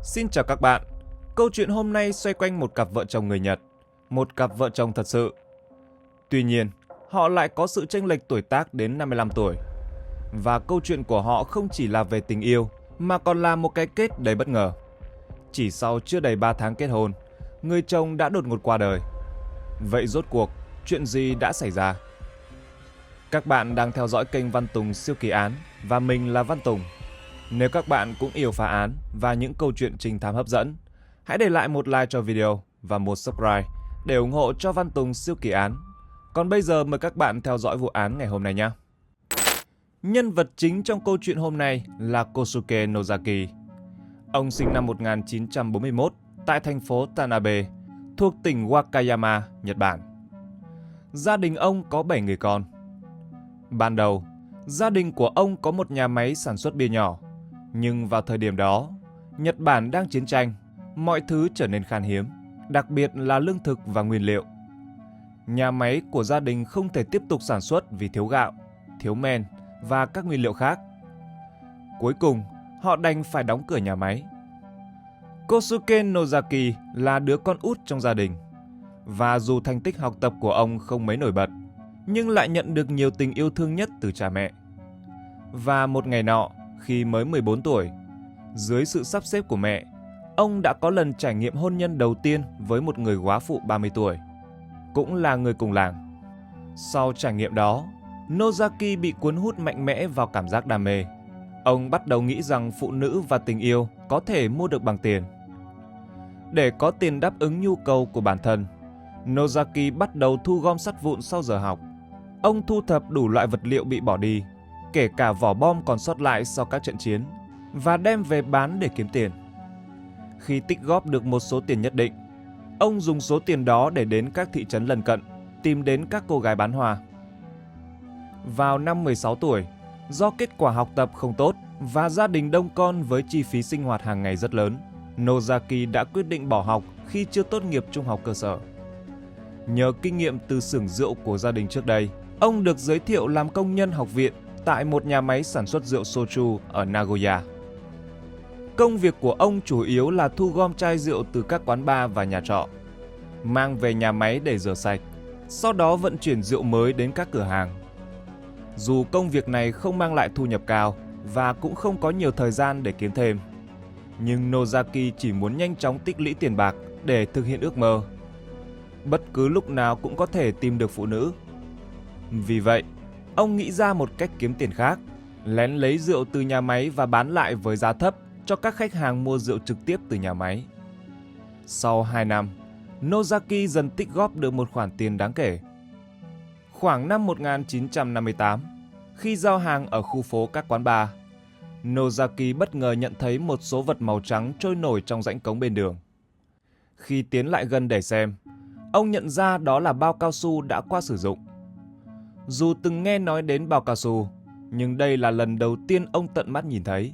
Xin chào các bạn. Câu chuyện hôm nay xoay quanh một cặp vợ chồng người Nhật, một cặp vợ chồng thật sự. Tuy nhiên, họ lại có sự chênh lệch tuổi tác đến 55 tuổi. Và câu chuyện của họ không chỉ là về tình yêu, mà còn là một cái kết đầy bất ngờ. Chỉ sau chưa đầy 3 tháng kết hôn, người chồng đã đột ngột qua đời. Vậy rốt cuộc, chuyện gì đã xảy ra? Các bạn đang theo dõi kênh Văn Tùng Siêu Kỳ Án và mình là Văn Tùng. Nếu các bạn cũng yêu phá án và những câu chuyện trinh thám hấp dẫn, hãy để lại một like cho video và một subscribe để ủng hộ cho Văn Tùng Siêu Kỳ Án. Còn bây giờ mời các bạn theo dõi vụ án ngày hôm nay nhé. Nhân vật chính trong câu chuyện hôm nay là Kosuke Nozaki. Ông sinh năm 1941 tại thành phố Tanabe, thuộc tỉnh Wakayama, Nhật Bản. Gia đình ông có 7 người con. Ban đầu, gia đình của ông có một nhà máy sản xuất bia nhỏ. Nhưng vào thời điểm đó, Nhật Bản đang chiến tranh, mọi thứ trở nên khan hiếm, đặc biệt là lương thực và nguyên liệu. Nhà máy của gia đình không thể tiếp tục sản xuất vì thiếu gạo, thiếu men và các nguyên liệu khác. Cuối cùng, họ đành phải đóng cửa nhà máy. Kosuke Nozaki là đứa con út trong gia đình. Và dù thành tích học tập của ông không mấy nổi bật, nhưng lại nhận được nhiều tình yêu thương nhất từ cha mẹ. Và một ngày nọ, khi mới 14 tuổi, dưới sự sắp xếp của mẹ, ông đã có lần trải nghiệm hôn nhân đầu tiên với một người góa phụ 30 tuổi, cũng là người cùng làng. Sau trải nghiệm đó, Nozaki bị cuốn hút mạnh mẽ vào cảm giác đam mê. Ông bắt đầu nghĩ rằng phụ nữ và tình yêu có thể mua được bằng tiền. Để có tiền đáp ứng nhu cầu của bản thân, Nozaki bắt đầu thu gom sắt vụn sau giờ học. Ông thu thập đủ loại vật liệu bị bỏ đi, kể cả vỏ bom còn sót lại sau các trận chiến, và đem về bán để kiếm tiền. Khi tích góp được một số tiền nhất định, ông dùng số tiền đó để đến các thị trấn lân cận, tìm đến các cô gái bán hoa. Vào năm 16 tuổi, do kết quả học tập không tốt và gia đình đông con với chi phí sinh hoạt hàng ngày rất lớn, Nozaki đã quyết định bỏ học khi chưa tốt nghiệp trung học cơ sở. Nhờ kinh nghiệm từ xưởng rượu của gia đình trước đây, ông được giới thiệu làm công nhân học viện tại một nhà máy sản xuất rượu soju ở Nagoya. Công việc của ông chủ yếu là thu gom chai rượu từ các quán bar và nhà trọ, mang về nhà máy để rửa sạch, sau đó vận chuyển rượu mới đến các cửa hàng. Dù công việc này không mang lại thu nhập cao và cũng không có nhiều thời gian để kiếm thêm, nhưng Nozaki chỉ muốn nhanh chóng tích lũy tiền bạc để thực hiện ước mơ. Bất cứ lúc nào cũng có thể tìm được phụ nữ. Vì vậy, ông nghĩ ra một cách kiếm tiền khác, lén lấy rượu từ nhà máy và bán lại với giá thấp cho các khách hàng mua rượu trực tiếp từ nhà máy. Sau 2 năm, Nozaki dần tích góp được một khoản tiền đáng kể. Khoảng năm 1958, khi giao hàng ở khu phố các quán bar, Nozaki bất ngờ nhận thấy một số vật màu trắng trôi nổi trong rãnh cống bên đường. Khi tiến lại gần để xem, ông nhận ra đó là bao cao su đã qua sử dụng. Dù từng nghe nói đến bao cao su, nhưng đây là lần đầu tiên ông tận mắt nhìn thấy.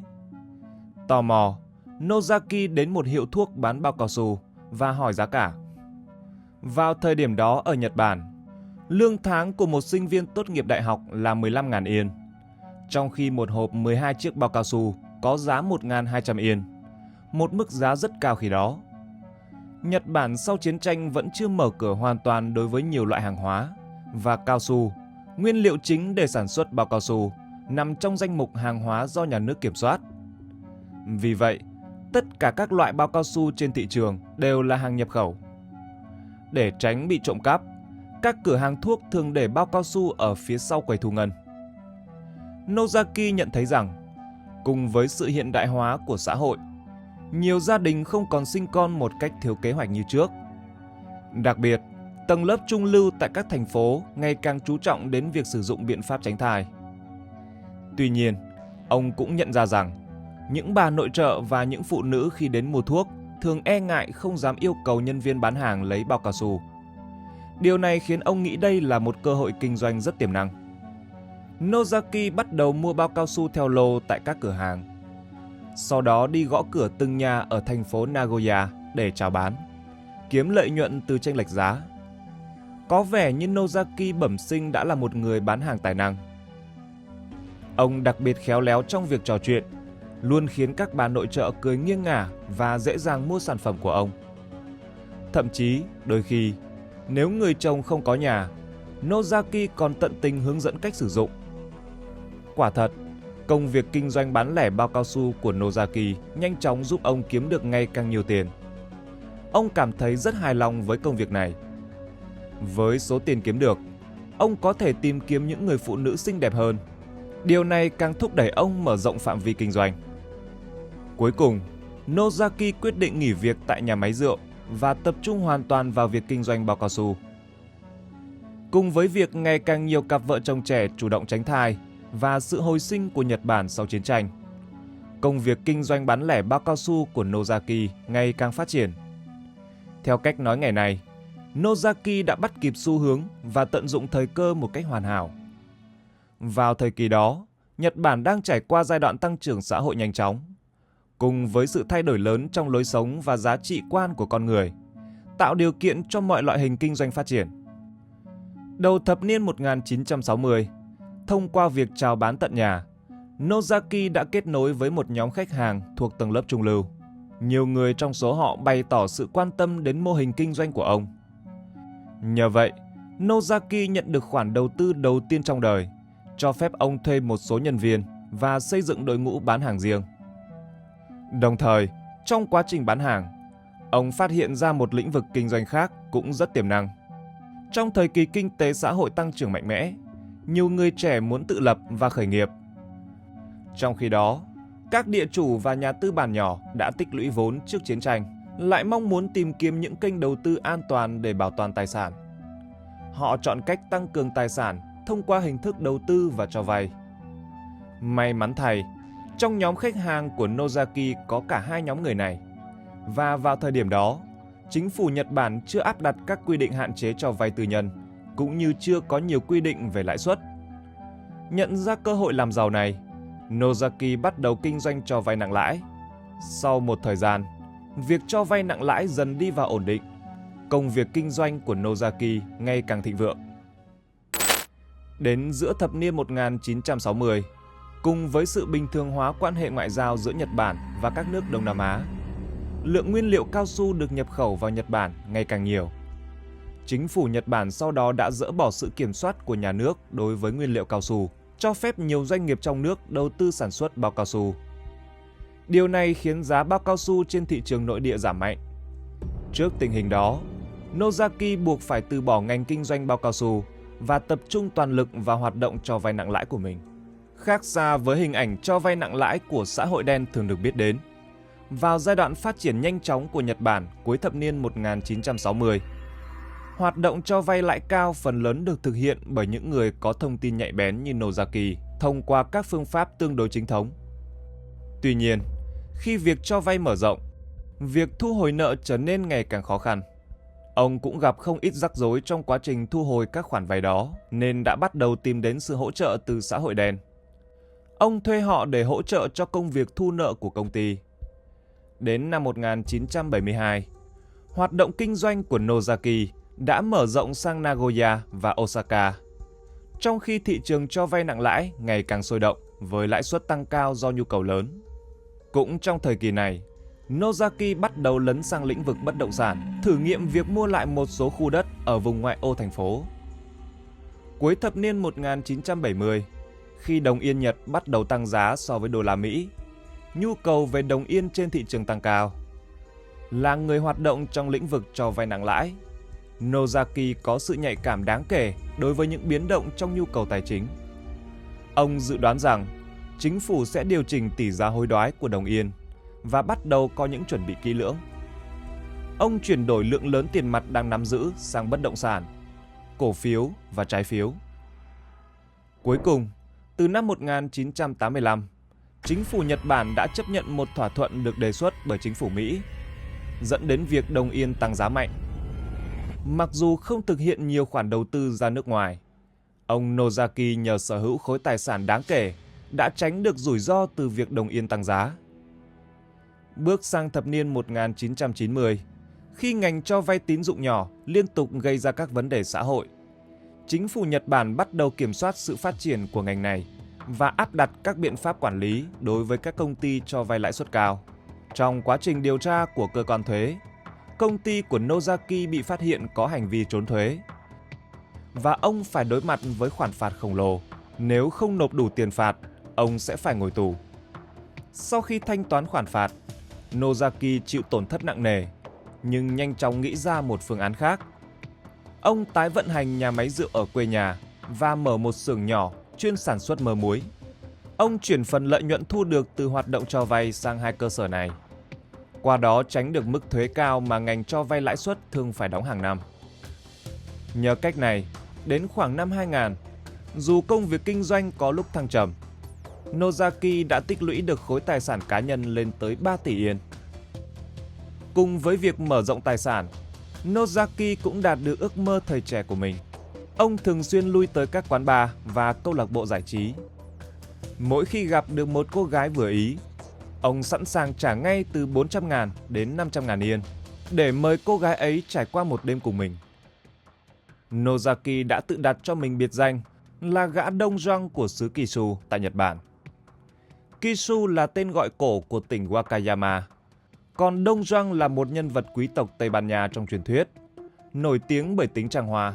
Tò mò, Nozaki đến một hiệu thuốc bán bao cao su và hỏi giá cả. Vào thời điểm đó ở Nhật Bản, lương tháng của một sinh viên tốt nghiệp đại học là 15.000 yên, trong khi một hộp 12 chiếc bao cao su có giá 1.200 yên, một mức giá rất cao khi đó. Nhật Bản sau chiến tranh vẫn chưa mở cửa hoàn toàn đối với nhiều loại hàng hóa, và cao su, nguyên liệu chính để sản xuất bao cao su, nằm trong danh mục hàng hóa do nhà nước kiểm soát. Vì vậy, tất cả các loại bao cao su trên thị trường đều là hàng nhập khẩu. Để tránh bị trộm cắp, các cửa hàng thuốc thường để bao cao su ở phía sau quầy thu ngân. Nozaki nhận thấy rằng, cùng với sự hiện đại hóa của xã hội, nhiều gia đình không còn sinh con một cách thiếu kế hoạch như trước. Đặc biệt, tầng lớp trung lưu tại các thành phố ngày càng chú trọng đến việc sử dụng biện pháp tránh thai. Tuy nhiên, ông cũng nhận ra rằng, những bà nội trợ và những phụ nữ khi đến mua thuốc thường e ngại không dám yêu cầu nhân viên bán hàng lấy bao cao su. Điều này khiến ông nghĩ đây là một cơ hội kinh doanh rất tiềm năng. Nozaki bắt đầu mua bao cao su theo lô tại các cửa hàng. Sau đó đi gõ cửa từng nhà ở thành phố Nagoya để chào bán, kiếm lợi nhuận từ chênh lệch giá. Có vẻ như Nozaki bẩm sinh đã là một người bán hàng tài năng. Ông đặc biệt khéo léo trong việc trò chuyện, luôn khiến các bà nội trợ cười nghiêng ngả và dễ dàng mua sản phẩm của ông. Thậm chí, đôi khi, nếu người chồng không có nhà, Nozaki còn tận tình hướng dẫn cách sử dụng. Quả thật, công việc kinh doanh bán lẻ bao cao su của Nozaki nhanh chóng giúp ông kiếm được ngày càng nhiều tiền. Ông cảm thấy rất hài lòng với công việc này. Với số tiền kiếm được, ông có thể tìm kiếm những người phụ nữ xinh đẹp hơn. Điều này càng thúc đẩy ông mở rộng phạm vi kinh doanh. Cuối cùng, Nozaki quyết định nghỉ việc tại nhà máy rượu và tập trung hoàn toàn vào việc kinh doanh bao cao su. Cùng với việc ngày càng nhiều cặp vợ chồng trẻ chủ động tránh thai và sự hồi sinh của Nhật Bản sau chiến tranh, công việc kinh doanh bán lẻ bao cao su của Nozaki ngày càng phát triển. Theo cách nói ngày này, Nozaki đã bắt kịp xu hướng và tận dụng thời cơ một cách hoàn hảo. Vào thời kỳ đó, Nhật Bản đang trải qua giai đoạn tăng trưởng xã hội nhanh chóng, cùng với sự thay đổi lớn trong lối sống và giá trị quan của con người, tạo điều kiện cho mọi loại hình kinh doanh phát triển. Đầu thập niên 1960, thông qua việc chào bán tận nhà, Nozaki đã kết nối với một nhóm khách hàng thuộc tầng lớp trung lưu. Nhiều người trong số họ bày tỏ sự quan tâm đến mô hình kinh doanh của ông. Nhờ vậy, Nozaki nhận được khoản đầu tư đầu tiên trong đời, cho phép ông thuê một số nhân viên và xây dựng đội ngũ bán hàng riêng. Đồng thời, trong quá trình bán hàng, ông phát hiện ra một lĩnh vực kinh doanh khác cũng rất tiềm năng. Trong thời kỳ kinh tế xã hội tăng trưởng mạnh mẽ, nhiều người trẻ muốn tự lập và khởi nghiệp. Trong khi đó, các địa chủ và nhà tư bản nhỏ đã tích lũy vốn trước chiến tranh, lại mong muốn tìm kiếm những kênh đầu tư an toàn để bảo toàn tài sản. Họ chọn cách tăng cường tài sản thông qua hình thức đầu tư và cho vay. May mắn thay, trong nhóm khách hàng của Nozaki có cả hai nhóm người này. Và vào thời điểm đó, chính phủ Nhật Bản chưa áp đặt các quy định hạn chế cho vay tư nhân, cũng như chưa có nhiều quy định về lãi suất. Nhận ra cơ hội làm giàu này, Nozaki bắt đầu kinh doanh cho vay nặng lãi. Sau một thời gian, việc cho vay nặng lãi dần đi vào ổn định. Công việc kinh doanh của Nozaki ngày càng thịnh vượng. Đến giữa thập niên 1960, cùng với sự bình thường hóa quan hệ ngoại giao giữa Nhật Bản và các nước Đông Nam Á, lượng nguyên liệu cao su được nhập khẩu vào Nhật Bản ngày càng nhiều. Chính phủ Nhật Bản sau đó đã dỡ bỏ sự kiểm soát của nhà nước đối với nguyên liệu cao su, cho phép nhiều doanh nghiệp trong nước đầu tư sản xuất bao cao su. Điều này khiến giá bao cao su trên thị trường nội địa giảm mạnh. Trước tình hình đó, Nozaki buộc phải từ bỏ ngành kinh doanh bao cao su và tập trung toàn lực vào hoạt động cho vay nặng lãi của mình. Khác xa với hình ảnh cho vay nặng lãi của xã hội đen thường được biết đến, vào giai đoạn phát triển nhanh chóng của Nhật Bản cuối thập niên 1960, hoạt động cho vay lãi cao phần lớn được thực hiện bởi những người có thông tin nhạy bén như Nozaki thông qua các phương pháp tương đối chính thống. Tuy nhiên, khi việc cho vay mở rộng, việc thu hồi nợ trở nên ngày càng khó khăn. Ông cũng gặp không ít rắc rối trong quá trình thu hồi các khoản vay đó, nên đã bắt đầu tìm đến sự hỗ trợ từ xã hội đen. Ông thuê họ để hỗ trợ cho công việc thu nợ của công ty. Đến năm 1972, hoạt động kinh doanh của Nozaki đã mở rộng sang Nagoya và Osaka. Trong khi thị trường cho vay nặng lãi ngày càng sôi động với lãi suất tăng cao do nhu cầu lớn. Cũng trong thời kỳ này, Nozaki bắt đầu lấn sang lĩnh vực bất động sản, thử nghiệm việc mua lại một số khu đất ở vùng ngoại ô thành phố. Cuối thập niên 1970, khi đồng yên Nhật bắt đầu tăng giá so với đô la Mỹ, nhu cầu về đồng yên trên thị trường tăng cao. Là người hoạt động trong lĩnh vực cho vay nặng lãi, Nozaki có sự nhạy cảm đáng kể đối với những biến động trong nhu cầu tài chính. Ông dự đoán rằng chính phủ sẽ điều chỉnh tỷ giá hối đoái của đồng yên và bắt đầu có những chuẩn bị kỹ lưỡng. Ông chuyển đổi lượng lớn tiền mặt đang nắm giữ sang bất động sản, cổ phiếu và trái phiếu. Cuối cùng, từ năm 1985, chính phủ Nhật Bản đã chấp nhận một thỏa thuận được đề xuất bởi chính phủ Mỹ, dẫn đến việc đồng yên tăng giá mạnh. Mặc dù không thực hiện nhiều khoản đầu tư ra nước ngoài, ông Nozaki nhờ sở hữu khối tài sản đáng kể đã tránh được rủi ro từ việc đồng yên tăng giá. Bước sang thập niên 1990, khi ngành cho vay tín dụng nhỏ liên tục gây ra các vấn đề xã hội, chính phủ Nhật Bản bắt đầu kiểm soát sự phát triển của ngành này và áp đặt các biện pháp quản lý đối với các công ty cho vay lãi suất cao. Trong quá trình điều tra của cơ quan thuế, công ty của Nozaki bị phát hiện có hành vi trốn thuế và ông phải đối mặt với khoản phạt khổng lồ. Nếu không nộp đủ tiền phạt, ông sẽ phải ngồi tù. Sau khi thanh toán khoản phạt, Nozaki chịu tổn thất nặng nề, nhưng nhanh chóng nghĩ ra một phương án khác. Ông tái vận hành nhà máy rượu ở quê nhà và mở một xưởng nhỏ chuyên sản xuất mớ muối. Ông chuyển phần lợi nhuận thu được từ hoạt động cho vay sang hai cơ sở này. Qua đó tránh được mức thuế cao mà ngành cho vay lãi suất thường phải đóng hàng năm. Nhờ cách này, đến khoảng năm 2000, dù công việc kinh doanh có lúc thăng trầm, Nozaki đã tích lũy được khối tài sản cá nhân lên tới 3 tỷ yên. Cùng với việc mở rộng tài sản, Nozaki cũng đạt được ước mơ thời trẻ của mình. Ông thường xuyên lui tới các quán bar và câu lạc bộ giải trí. Mỗi khi gặp được một cô gái vừa ý, ông sẵn sàng trả ngay từ 400.000 đến 500.000 yên để mời cô gái ấy trải qua một đêm cùng mình. Nozaki đã tự đặt cho mình biệt danh là gã Đông Doang của xứ Kishu tại Nhật Bản. Kishu là tên gọi cổ của tỉnh Wakayama, còn Đông Doang là một nhân vật quý tộc Tây Ban Nha trong truyền thuyết, nổi tiếng bởi tính trăng hoa.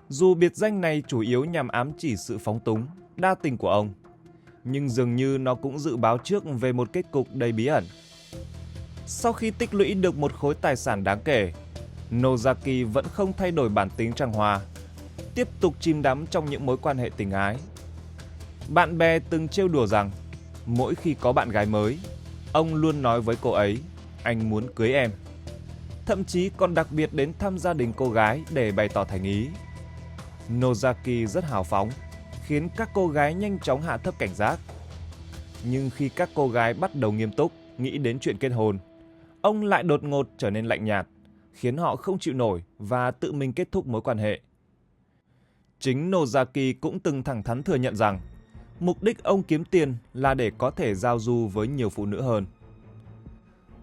Dù biệt danh này chủ yếu nhằm ám chỉ sự phóng túng, đa tình của ông, nhưng dường như nó cũng dự báo trước về một kết cục đầy bí ẩn. Sau khi tích lũy được một khối tài sản đáng kể, Nozaki vẫn không thay đổi bản tính trăng hoa, tiếp tục chìm đắm trong những mối quan hệ tình ái. Bạn bè từng trêu đùa rằng mỗi khi có bạn gái mới, ông luôn nói với cô ấy, anh muốn cưới em. Thậm chí còn đặc biệt đến thăm gia đình cô gái để bày tỏ thành ý. Nozaki rất hào phóng, khiến các cô gái nhanh chóng hạ thấp cảnh giác. Nhưng khi các cô gái bắt đầu nghiêm túc, nghĩ đến chuyện kết hôn, ông lại đột ngột trở nên lạnh nhạt, khiến họ không chịu nổi và tự mình kết thúc mối quan hệ. Chính Nozaki cũng từng thẳng thắn thừa nhận rằng mục đích ông kiếm tiền là để có thể giao du với nhiều phụ nữ hơn.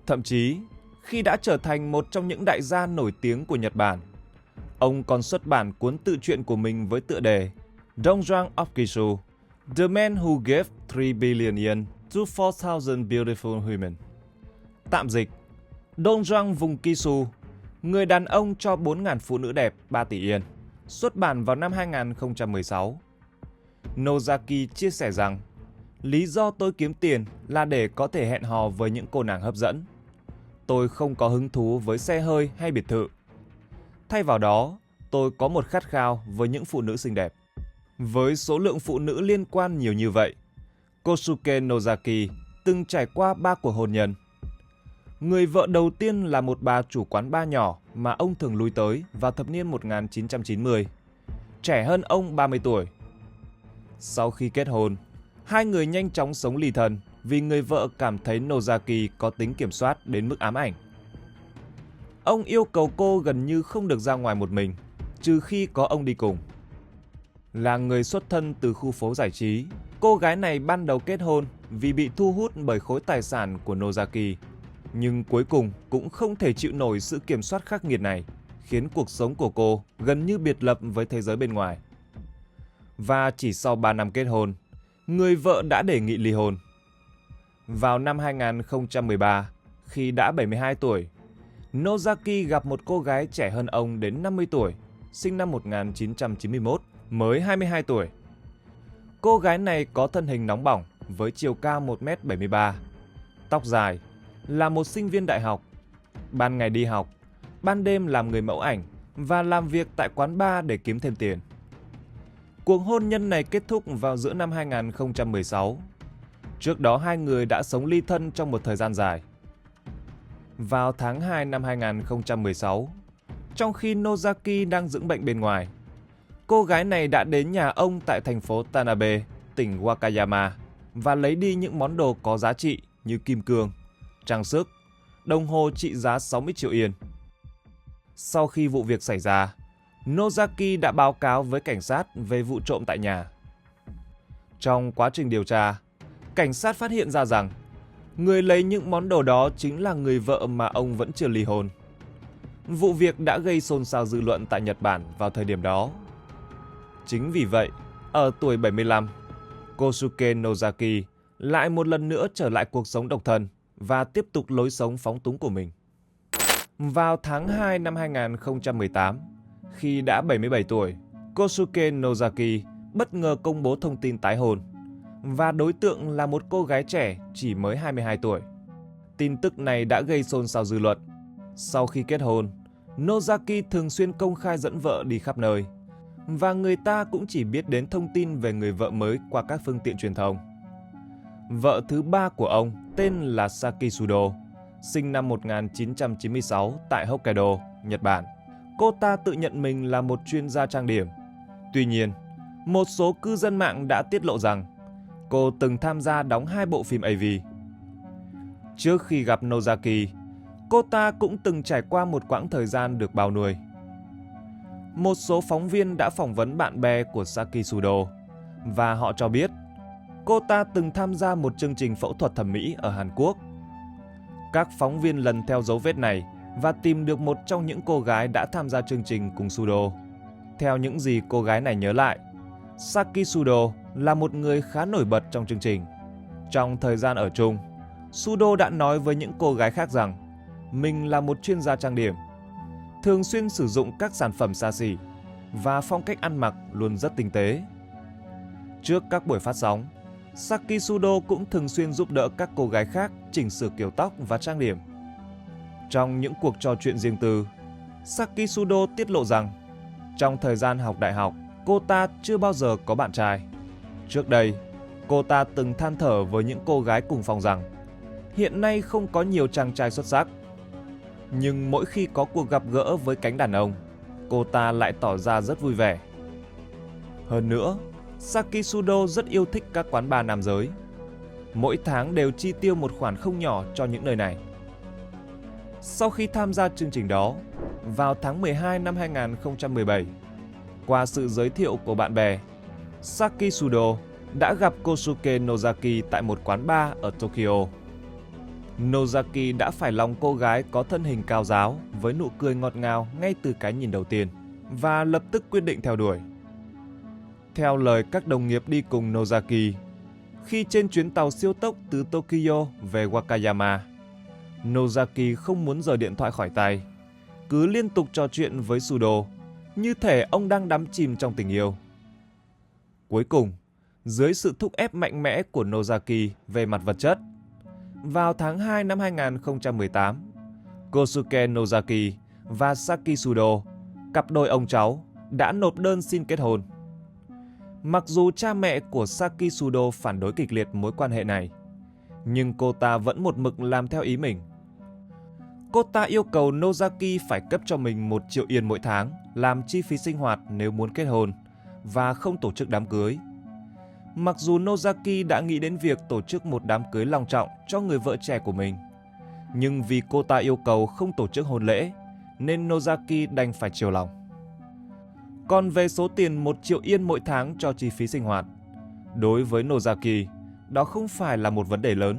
Thậm chí, khi đã trở thành một trong những đại gia nổi tiếng của Nhật Bản, ông còn xuất bản cuốn tự truyện của mình với tựa đề Don Juan of Kishu, The Man Who Gave 3 Billion Yen to 4,000 Beautiful Women. Tạm dịch, Don Juan vùng Kishu, người đàn ông cho 4.000 phụ nữ đẹp 3 tỷ yên, xuất bản vào năm 2016. Nozaki chia sẻ rằng, lý do tôi kiếm tiền là để có thể hẹn hò với những cô nàng hấp dẫn. Tôi không có hứng thú với xe hơi hay biệt thự. Thay vào đó, tôi có một khát khao với những phụ nữ xinh đẹp. Với số lượng phụ nữ liên quan nhiều như vậy, Kosuke Nozaki từng trải qua 3 cuộc hôn nhân. Người vợ đầu tiên là một bà chủ quán bar nhỏ mà ông thường lui tới vào thập niên 1990, trẻ hơn ông 30 tuổi. Sau khi kết hôn, hai người nhanh chóng sống ly thân vì người vợ cảm thấy Nozaki có tính kiểm soát đến mức ám ảnh. Ông yêu cầu cô gần như không được ra ngoài một mình, trừ khi có ông đi cùng. Là người xuất thân từ khu phố giải trí, cô gái này ban đầu kết hôn vì bị thu hút bởi khối tài sản của Nozaki, nhưng cuối cùng cũng không thể chịu nổi sự kiểm soát khắc nghiệt này, khiến cuộc sống của cô gần như biệt lập với thế giới bên ngoài. Và chỉ sau 3 năm kết hôn, người vợ đã đề nghị ly hôn. Vào năm 2013, khi đã 72 tuổi, Nozaki gặp một cô gái trẻ hơn ông đến 50 tuổi, sinh năm 1991, mới 22 tuổi. Cô gái này có thân hình nóng bỏng với chiều cao 1m73, tóc dài, là một sinh viên đại học. Ban ngày đi học, ban đêm làm người mẫu ảnh và làm việc tại quán bar để kiếm thêm tiền. Cuộc hôn nhân này kết thúc vào giữa năm 2016. Trước đó hai người đã sống ly thân trong một thời gian dài. Vào tháng 2 năm 2016, trong khi Nozaki đang dưỡng bệnh bên ngoài, cô gái này đã đến nhà ông tại thành phố Tanabe, tỉnh Wakayama và lấy đi những món đồ có giá trị như kim cương, trang sức, đồng hồ trị giá 60 triệu yên. Sau khi vụ việc xảy ra, Nozaki đã báo cáo với cảnh sát về vụ trộm tại nhà. Trong quá trình điều tra, cảnh sát phát hiện ra rằng người lấy những món đồ đó chính là người vợ mà ông vẫn chưa ly hôn. Vụ việc đã gây xôn xao dư luận tại Nhật Bản vào thời điểm đó. Chính vì vậy, ở tuổi 75, Kosuke Nozaki lại một lần nữa trở lại cuộc sống độc thân và tiếp tục lối sống phóng túng của mình. Vào tháng 2 năm 2018, khi đã 77 tuổi, Kosuke Nozaki bất ngờ công bố thông tin tái hôn, và đối tượng là một cô gái trẻ chỉ mới 22 tuổi. Tin tức này đã gây xôn xao dư luận. Sau khi kết hôn, Nozaki thường xuyên công khai dẫn vợ đi khắp nơi, và người ta cũng chỉ biết đến thông tin về người vợ mới qua các phương tiện truyền thông. Vợ thứ ba của ông tên là Saki Sudo, sinh năm 1996 tại Hokkaido, Nhật Bản. Cô ta tự nhận mình là một chuyên gia trang điểm. Tuy nhiên, một số cư dân mạng đã tiết lộ rằng cô từng tham gia đóng 2 bộ phim AV. Trước khi gặp Nozaki, cô ta cũng từng trải qua một quãng thời gian được bao nuôi. Một số phóng viên đã phỏng vấn bạn bè của Saki Sudo, và họ cho biết cô ta từng tham gia một chương trình phẫu thuật thẩm mỹ ở Hàn Quốc. Các phóng viên lần theo dấu vết này và tìm được một trong những cô gái đã tham gia chương trình cùng Sudo. Theo những gì cô gái này nhớ lại, Saki Sudo là một người khá nổi bật trong chương trình. Trong thời gian ở chung, Sudo đã nói với những cô gái khác rằng mình là một chuyên gia trang điểm, thường xuyên sử dụng các sản phẩm xa xỉ và phong cách ăn mặc luôn rất tinh tế. Trước các buổi phát sóng, Saki Sudo cũng thường xuyên giúp đỡ các cô gái khác chỉnh sửa kiểu tóc và trang điểm. Trong những cuộc trò chuyện riêng tư, Saki Sudo tiết lộ rằng trong thời gian học đại học, cô ta chưa bao giờ có bạn trai. Trước đây, cô ta từng than thở với những cô gái cùng phòng rằng hiện nay không có nhiều chàng trai xuất sắc. Nhưng mỗi khi có cuộc gặp gỡ với cánh đàn ông, cô ta lại tỏ ra rất vui vẻ. Hơn nữa, Saki Sudo rất yêu thích các quán bar nam giới. Mỗi tháng đều chi tiêu một khoản không nhỏ cho những nơi này. Sau khi tham gia chương trình đó, vào tháng 12 năm 2017, qua sự giới thiệu của bạn bè, Saki Sudo đã gặp Kosuke Nozaki tại một quán bar ở Tokyo. Nozaki đã phải lòng cô gái có thân hình cao ráo với nụ cười ngọt ngào ngay từ cái nhìn đầu tiên và lập tức quyết định theo đuổi. Theo lời các đồng nghiệp đi cùng Nozaki, khi trên chuyến tàu siêu tốc từ Tokyo về Wakayama, Nozaki không muốn rời điện thoại khỏi tay, cứ liên tục trò chuyện với Sudo, như thể ông đang đắm chìm trong tình yêu. Cuối cùng, dưới sự thúc ép mạnh mẽ của Nozaki về mặt vật chất, vào tháng 2 năm 2018, Kosuke Nozaki và Saki Sudo, cặp đôi ông cháu, đã nộp đơn xin kết hôn. Mặc dù cha mẹ của Saki Sudo phản đối kịch liệt mối quan hệ này, nhưng cô ta vẫn một mực làm theo ý mình. Cô ta yêu cầu Nozaki phải cấp cho mình 1 triệu Yên mỗi tháng làm chi phí sinh hoạt nếu muốn kết hôn và không tổ chức đám cưới. Mặc dù Nozaki đã nghĩ đến việc tổ chức một đám cưới long trọng cho người vợ trẻ của mình, nhưng vì cô ta yêu cầu không tổ chức hôn lễ, nên Nozaki đành phải chiều lòng. Còn về số tiền 1 triệu Yên mỗi tháng cho chi phí sinh hoạt, đối với Nozaki, đó không phải là một vấn đề lớn.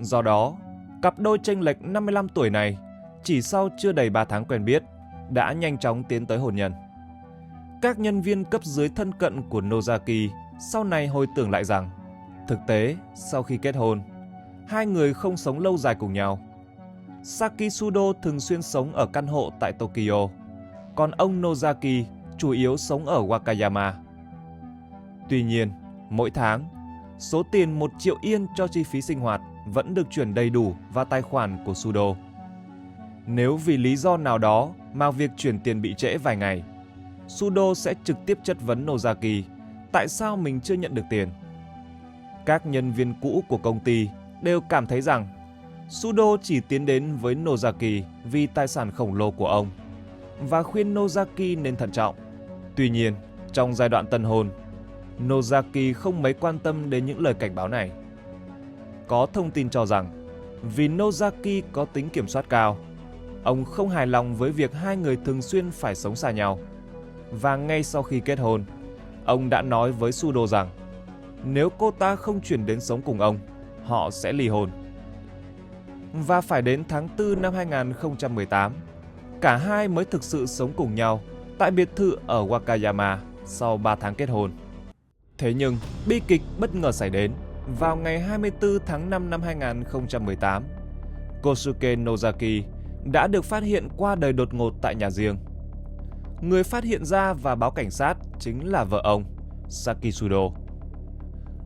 Do đó, cặp đôi chênh lệch 55 tuổi này, chỉ sau chưa đầy 3 tháng quen biết, đã nhanh chóng tiến tới hôn nhân. Các nhân viên cấp dưới thân cận của Nozaki sau này hồi tưởng lại rằng, thực tế, sau khi kết hôn, hai người không sống lâu dài cùng nhau. Saki Sudo thường xuyên sống ở căn hộ tại Tokyo, còn ông Nozaki chủ yếu sống ở Wakayama. Tuy nhiên, mỗi tháng, số tiền 1 triệu Yên cho chi phí sinh hoạt vẫn được chuyển đầy đủ vào tài khoản của Sudo. Nếu vì lý do nào đó mà việc chuyển tiền bị trễ vài ngày, Sudo sẽ trực tiếp chất vấn Nozaki tại sao mình chưa nhận được tiền. Các nhân viên cũ của công ty đều cảm thấy rằng Sudo chỉ tiến đến với Nozaki vì tài sản khổng lồ của ông và khuyên Nozaki nên thận trọng. Tuy nhiên, trong giai đoạn tân hôn, Nozaki không mấy quan tâm đến những lời cảnh báo này. Có thông tin cho rằng vì Nozaki có tính kiểm soát cao, ông không hài lòng với việc hai người thường xuyên phải sống xa nhau. Và ngay sau khi kết hôn, ông đã nói với Sudo rằng nếu cô ta không chuyển đến sống cùng ông, họ sẽ ly hôn. Và phải đến tháng 4 năm 2018, cả hai mới thực sự sống cùng nhau tại biệt thự ở Wakayama sau 3 tháng kết hôn. Thế nhưng, bi kịch bất ngờ xảy đến. Vào ngày 24 tháng 5 năm 2018, Kosuke Nozaki đã được phát hiện qua đời đột ngột tại nhà riêng. Người phát hiện ra và báo cảnh sát chính là vợ ông, Saki Sudo.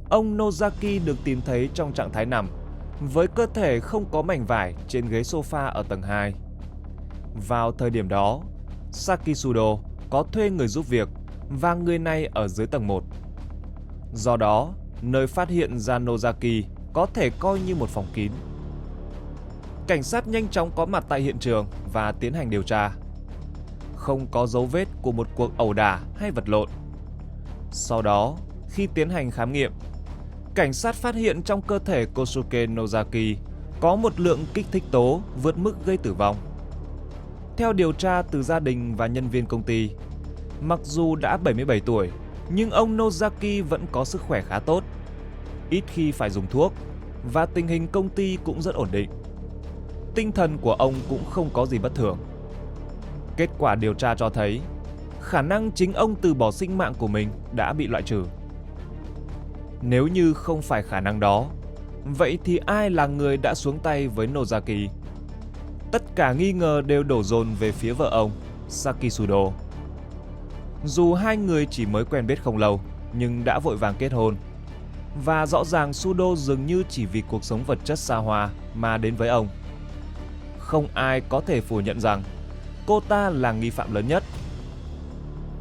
Ông Nozaki được tìm thấy trong trạng thái nằm, với cơ thể không có mảnh vải trên ghế sofa ở tầng 2. Vào thời điểm đó, Saki Sudo có thuê người giúp việc và người này ở dưới tầng 1. Do đó, nơi phát hiện ra Nozaki có thể coi như một phòng kín. Cảnh sát nhanh chóng có mặt tại hiện trường và tiến hành điều tra. Không có dấu vết của một cuộc ẩu đả hay vật lộn. Sau đó, khi tiến hành khám nghiệm, cảnh sát phát hiện trong cơ thể Kosuke Nozaki có một lượng kích thích tố vượt mức gây tử vong. Theo điều tra từ gia đình và nhân viên công ty, mặc dù đã 77 tuổi, nhưng ông Nozaki vẫn có sức khỏe khá tốt, ít khi phải dùng thuốc và tình hình công ty cũng rất ổn định. Tinh thần của ông cũng không có gì bất thường. Kết quả điều tra cho thấy khả năng chính ông từ bỏ sinh mạng của mình đã bị loại trừ. Nếu như không phải khả năng đó, vậy thì ai là người đã xuống tay với Nozaki? Tất cả nghi ngờ đều đổ dồn về phía vợ ông, Saki Sudo. Dù hai người chỉ mới quen biết không lâu, nhưng đã vội vàng kết hôn. Và rõ ràng Sudo dường như chỉ vì cuộc sống vật chất xa hoa mà đến với ông. Không ai có thể phủ nhận rằng cô ta là nghi phạm lớn nhất.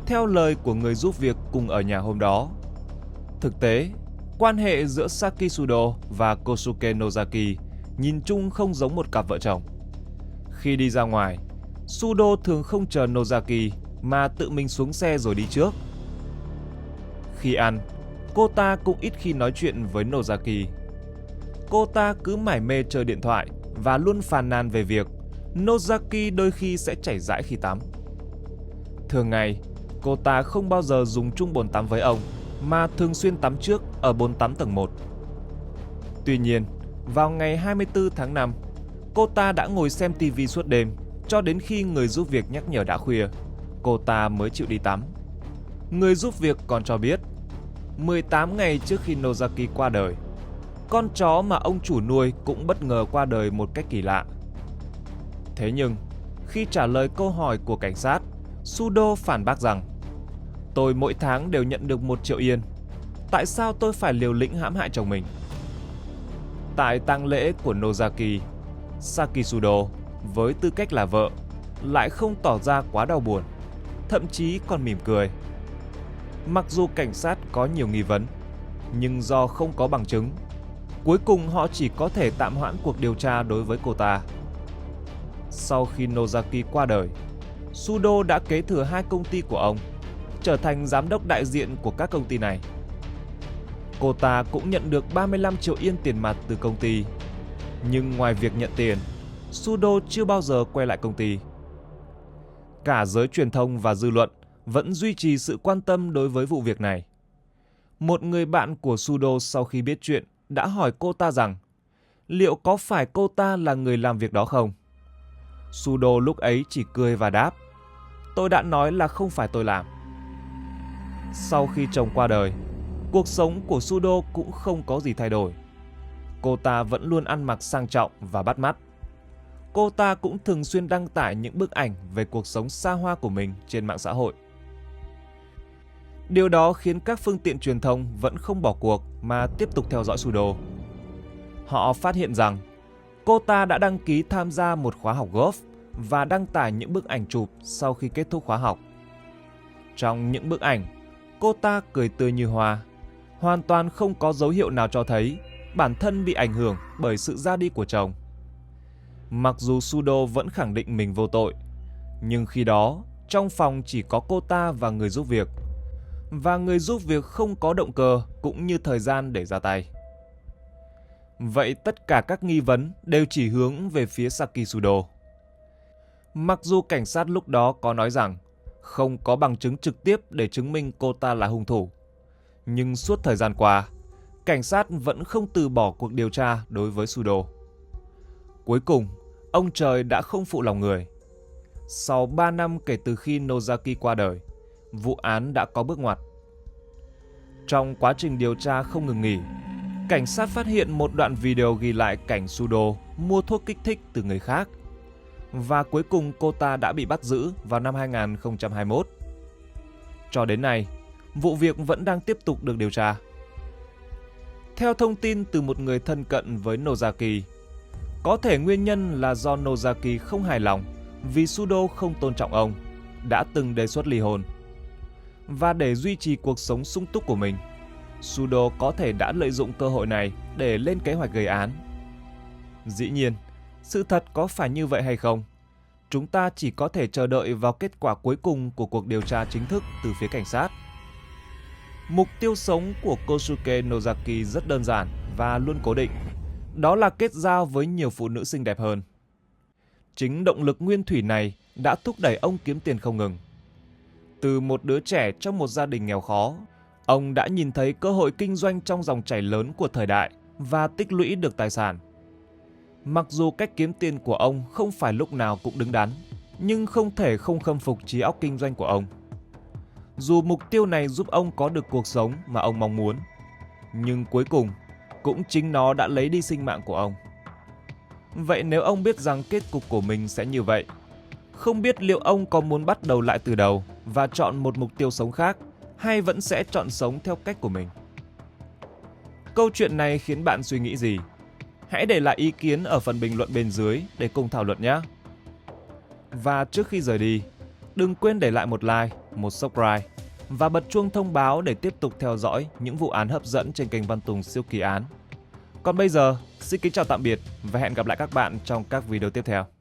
Theo lời của người giúp việc cùng ở nhà hôm đó, thực tế, quan hệ giữa Saki Sudo và Kosuke Nozaki nhìn chung không giống một cặp vợ chồng. Khi đi ra ngoài, Sudo thường không chờ Nozaki mà tự mình xuống xe rồi đi trước. Khi ăn, cô ta cũng ít khi nói chuyện với Nozaki. Cô ta cứ mải mê chơi điện thoại và luôn phàn nàn về việc Nozaki đôi khi sẽ chảy rãi khi tắm. Thường ngày, cô ta không bao giờ dùng chung bồn tắm với ông, mà thường xuyên tắm trước ở bồn tắm tầng 1. Tuy nhiên, vào ngày 24 tháng 5, cô ta đã ngồi xem TV suốt đêm cho đến khi người giúp việc nhắc nhở đã khuya, cô ta mới chịu đi tắm. Người giúp việc còn cho biết, 18 ngày trước khi Nozaki qua đời, con chó mà ông chủ nuôi cũng bất ngờ qua đời một cách kỳ lạ. Thế nhưng, khi trả lời câu hỏi của cảnh sát, Sudo phản bác rằng tôi mỗi tháng đều nhận được 1 triệu yên. Tại sao tôi phải liều lĩnh hãm hại chồng mình? Tại tang lễ của Nozaki, Saki Sudo với tư cách là vợ lại không tỏ ra quá đau buồn, thậm chí còn mỉm cười. Mặc dù cảnh sát có nhiều nghi vấn, nhưng do không có bằng chứng, cuối cùng họ chỉ có thể tạm hoãn cuộc điều tra đối với cô ta. Sau khi Nozaki qua đời, Sudo đã kế thừa 2 công ty của ông, trở thành giám đốc đại diện của các công ty này. Cô ta cũng nhận được 35 triệu yên tiền mặt từ công ty. Nhưng ngoài việc nhận tiền, Sudo chưa bao giờ quay lại công ty. Cả giới truyền thông và dư luận vẫn duy trì sự quan tâm đối với vụ việc này. Một người bạn của Sudo sau khi biết chuyện đã hỏi cô ta rằng liệu có phải cô ta là người làm việc đó không? Sudo lúc ấy chỉ cười và đáp, tôi đã nói là không phải tôi làm. Sau khi chồng qua đời, cuộc sống của Sudo cũng không có gì thay đổi. Cô ta vẫn luôn ăn mặc sang trọng và bắt mắt. Cô ta cũng thường xuyên đăng tải những bức ảnh về cuộc sống xa hoa của mình trên mạng xã hội. Điều đó khiến các phương tiện truyền thông vẫn không bỏ cuộc mà tiếp tục theo dõi Sudo. Họ phát hiện rằng cô ta đã đăng ký tham gia một khóa học golf và đăng tải những bức ảnh chụp sau khi kết thúc khóa học. Trong những bức ảnh, cô ta cười tươi như hoa, hoàn toàn không có dấu hiệu nào cho thấy bản thân bị ảnh hưởng bởi sự ra đi của chồng. Mặc dù Sudo vẫn khẳng định mình vô tội, nhưng khi đó trong phòng chỉ có cô ta và người giúp việc, và người giúp việc không có động cơ cũng như thời gian để ra tay. Vậy tất cả các nghi vấn đều chỉ hướng về phía Saki Sudo. Mặc dù cảnh sát lúc đó có nói rằng không có bằng chứng trực tiếp để chứng minh cô ta là hung thủ, nhưng suốt thời gian qua, cảnh sát vẫn không từ bỏ cuộc điều tra đối với Sudo. Cuối cùng, ông trời đã không phụ lòng người. Sau 3 năm kể từ khi Nozaki qua đời, vụ án đã có bước ngoặt. Trong quá trình điều tra không ngừng nghỉ, cảnh sát phát hiện một đoạn video ghi lại cảnh Sudo mua thuốc kích thích từ người khác. Và cuối cùng cô ta đã bị bắt giữ vào năm 2021. Cho đến nay, vụ việc vẫn đang tiếp tục được điều tra. Theo thông tin từ một người thân cận với Nozaki, có thể nguyên nhân là do Nozaki không hài lòng vì Sudo không tôn trọng ông, đã từng đề xuất ly hôn. Và để duy trì cuộc sống sung túc của mình, Sudo có thể đã lợi dụng cơ hội này để lên kế hoạch gây án. Dĩ nhiên, sự thật có phải như vậy hay không? Chúng ta chỉ có thể chờ đợi vào kết quả cuối cùng của cuộc điều tra chính thức từ phía cảnh sát. Mục tiêu sống của Kosuke Nozaki rất đơn giản và luôn cố định. Đó là kết giao với nhiều phụ nữ xinh đẹp hơn. Chính động lực nguyên thủy này đã thúc đẩy ông kiếm tiền không ngừng. Từ một đứa trẻ trong một gia đình nghèo khó, ông đã nhìn thấy cơ hội kinh doanh trong dòng chảy lớn của thời đại và tích lũy được tài sản. Mặc dù cách kiếm tiền của ông không phải lúc nào cũng đứng đắn, nhưng không thể không khâm phục trí óc kinh doanh của ông. Dù mục tiêu này giúp ông có được cuộc sống mà ông mong muốn, nhưng cuối cùng cũng chính nó đã lấy đi sinh mạng của ông. Vậy nếu ông biết rằng kết cục của mình sẽ như vậy, không biết liệu ông có muốn bắt đầu lại từ đầu và chọn một mục tiêu sống khác, hay vẫn sẽ chọn sống theo cách của mình? Câu chuyện này khiến bạn suy nghĩ gì? Hãy để lại ý kiến ở phần bình luận bên dưới để cùng thảo luận nhé! Và trước khi rời đi, đừng quên để lại một like, một subscribe và bật chuông thông báo để tiếp tục theo dõi những vụ án hấp dẫn trên kênh Văn Tùng Siêu Kỳ Án. Còn bây giờ, xin kính chào tạm biệt và hẹn gặp lại các bạn trong các video tiếp theo.